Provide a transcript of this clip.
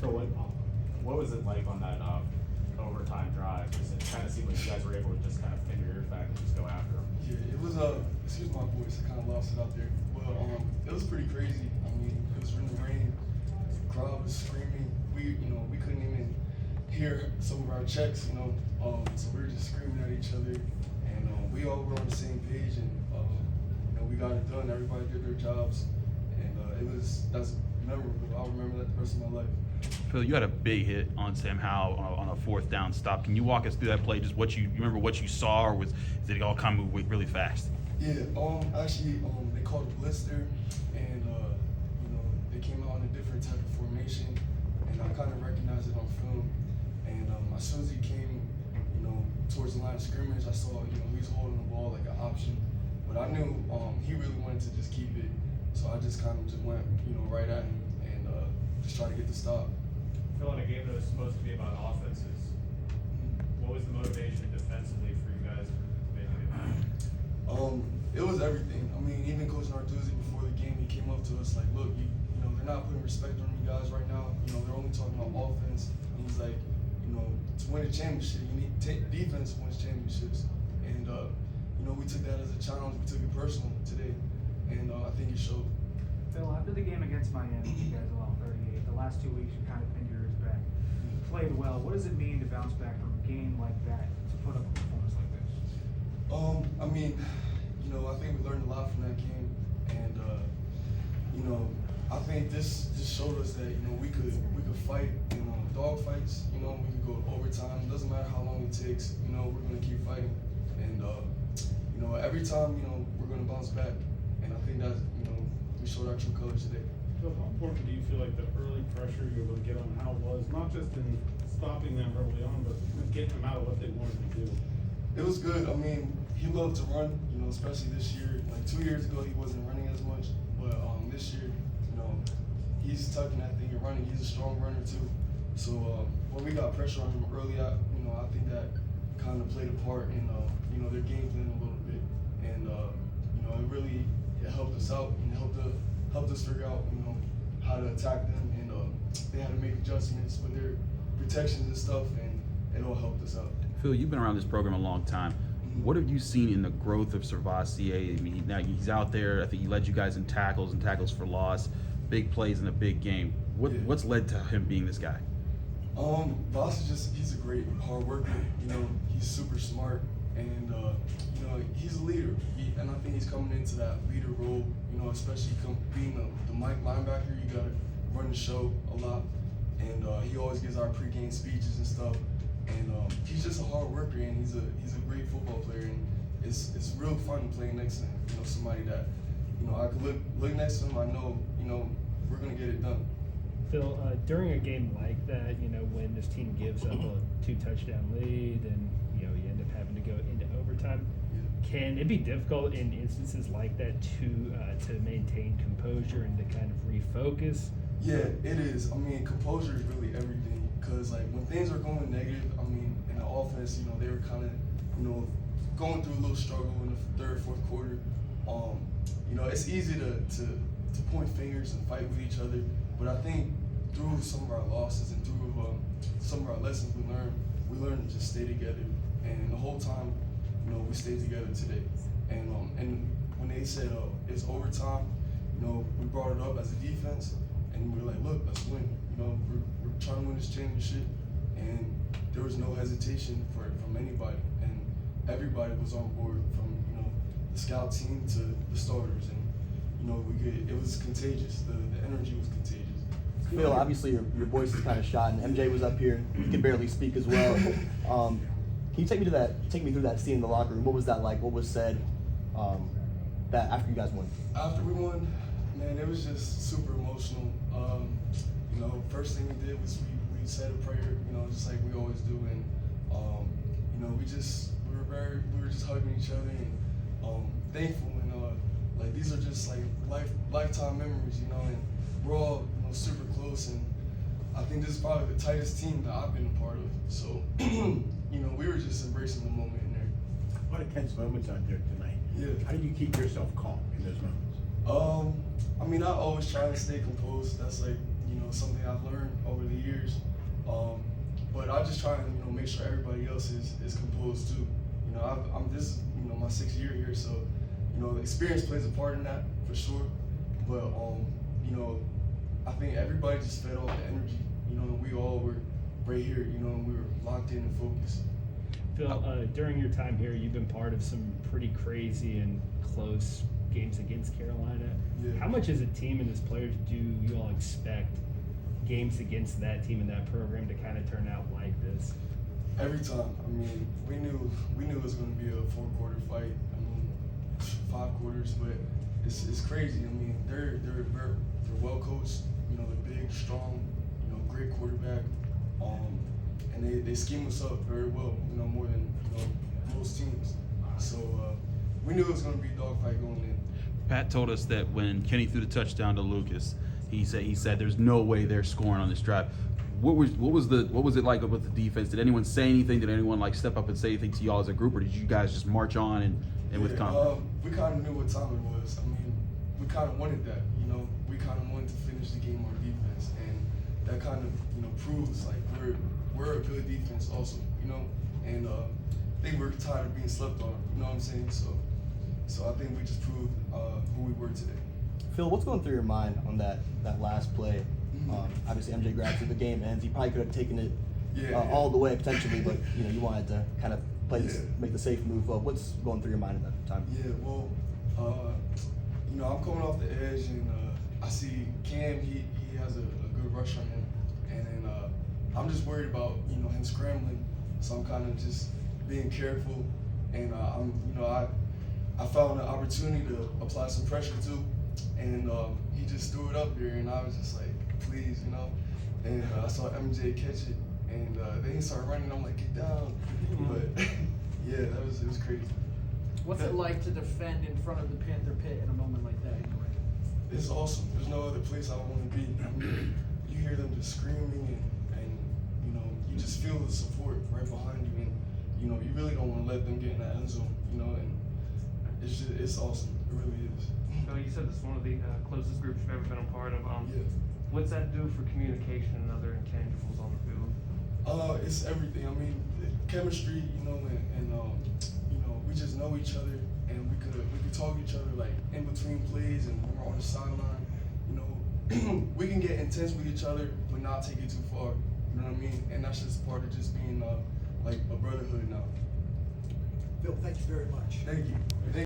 So what was it like on that overtime drive? Because it kind of seemed like you guys were able to just kind of pin your ears back and just go after them. Yeah, it was excuse my voice, I kind of lost it out there. But it was pretty crazy. I mean, it was in the rain. The crowd was screaming. We couldn't even hear some of our checks, so we were just screaming at each other. And we all were on the same page, and we got it done. Everybody did their jobs, and that's memorable. I'll remember that the rest of my life. Phil, you had a big hit on Sam Howell on a fourth down stop. Can you walk us through that play? Just you remember what you saw, or did it all kind of move really fast? Yeah, actually, they called a blitz there, and they came out in a different type of formation, and I kind of recognized it on film. And as soon as he came, towards the line of scrimmage, I saw, he was holding the ball like an option, but I knew he really wanted to just keep it, so I just kind of just went, right at him and just try to get the stop. Phil, in a game that was supposed to be about offenses, what was the motivation defensively for you guys making it happen? It was everything. I mean, even Coach Narduzzi before the game, he came up to us like, look, they're not putting respect on you guys right now. They're only talking about offense. And he's like, to win a championship, you need defense wins championships. And we took that as a challenge. We took it personal today, and I think it showed. Phil, after the game against Miami, you guys allowed 38. The last 2 weeks, you kind of pinned your ears back. You played well. What does it mean to bounce back from a game like that to put up a performance like this? I mean, I think we learned a lot from that game, and I think this just showed us that we could fight dog fights. We could go to overtime. It doesn't matter how long it takes. We're gonna keep fighting, and every time we're gonna bounce back, and I think that we showed our true colors today. So how important do you feel like the early pressure you were able to get on Hal was, not just in stopping them early on, but getting them out of what they wanted to do? It was good. I mean, he loved to run, especially this year. Like 2 years ago, he wasn't running as much, but this year, he's tucking that thing and running. He's a strong runner too. So when we got pressure on him early, I think that kind of played a part in their game plan a little bit, and it really helped us out and helped us figure out how to attack them, and they had to make adjustments with their protections and stuff, and it all helped us out. Phil, you've been around this program a long time. What have you seen in the growth of Kovacevic? I mean, now he's out there. I think he led you guys in tackles for loss, big plays in a big game. What's led to him being this guy? Voss he's a great hard worker. He's super smart, and he's a leader. And I think he's coming into that leader role. Especially being the linebacker, you gotta run the show a lot, and he always gives our pregame speeches and stuff. And he's just a hard worker, and he's a great football player, and it's real fun playing next to him. Somebody that I could look next to him. I know we're gonna get it done. Phil, during a game like that, when this team gives up a 2-touchdown lead and you end up having to go into overtime, can it be difficult in instances like that to maintain composure and to kind of refocus? Yeah, it is. I mean, composure is really everything. Because when things are going negative, in the offense, they were kind of, going through a little struggle in the third, fourth quarter. It's easy to point fingers and fight with each other. But I think through some of our losses and through some of our lessons we learned to just stay together. And the whole time, we stayed together today. And when they said it's overtime, we brought it up as a defense, and we were like, look, let's win. We're trying to win this championship, and there was no hesitation from anybody, and everybody was on board, from the scout team to the starters, and it was contagious. The energy was contagious. Phil, obviously your voice is kind of shot, and MJ was up here. He could barely speak as well. Can you take me through that scene in the locker room? What was that like? What was said that after you guys won? After we won, man, it was just super emotional. First thing we did was we said a prayer, just like we always do, and we were just hugging each other and thankful, and these are just like lifetime memories, and we're all super close, and I think this is probably the tightest team that I've been a part of. So we were just embracing the moment in there. What a tense moments out there tonight. Yeah. How did you keep yourself calm in those moments? I always try to stay composed. That's something I've learned over the years. I just try and make sure everybody else is composed too. I'm this my 6th year here, so the experience plays a part in that for sure. But I think everybody just fed off the energy. We all were right here. And we were locked in and focused. Phil, during your time here, you've been part of some pretty crazy and close games against Carolina. Yeah. How much as a team and as players do you all expect games against that team and that program to kind of turn out like this? Every time. We knew it was going to be a 4-quarter fight. 5 quarters, but it's crazy. They're well coached. They're big, strong. Great quarterback. And they scheme us up very well. More than most teams. So we knew it was going to be a dogfight going in. Pat told us that when Kenny threw the touchdown to Lucas, he said there's no way they're scoring on this drive. What was it like with the defense? Did anyone say anything? Did anyone step up and say anything to y'all as a group, or did you guys just march on and with confidence? We kind of knew what time it was. We kind of wanted that. We kind of wanted to finish the game on defense, and that kind of proves we're a good defense also. And I think we're tired of being slept on. You know what I'm saying? So I think we just proved who we were today. Phil, what's going through your mind on that last play? Obviously, MJ grabs it, the game ends. He probably could have taken it all the way potentially, but you wanted to kind of play this, make the safe move. What's going through your mind at that time? Yeah, well, I'm coming off the edge, and I see Cam. He has a good rush on him, and then I'm just worried about him scrambling. So I'm kind of just being careful, and I found an opportunity to apply some pressure too, and he just threw it up there, and I was just like, please, and I saw MJ catch it, and then he started running. I'm like, get down, but yeah, it was crazy. What's it like to defend in front of the Panther pit in a moment like that? It's awesome. There's no other place I want to be. You hear them just screaming, and you just feel the support right behind you, and you really don't want to let them get in that end zone, and it's awesome. It really is. So you said this is one of the closest groups you've ever been a part of. Yeah. What's that do for communication and other intangibles on the field? It's everything. Chemistry, and we just know each other, and we could talk to each other in between plays and when we're on the sideline. We can get intense with each other, but not take it too far. You know what I mean? And that's just part of just being a brotherhood now. Bill, thank you very much. Thank you.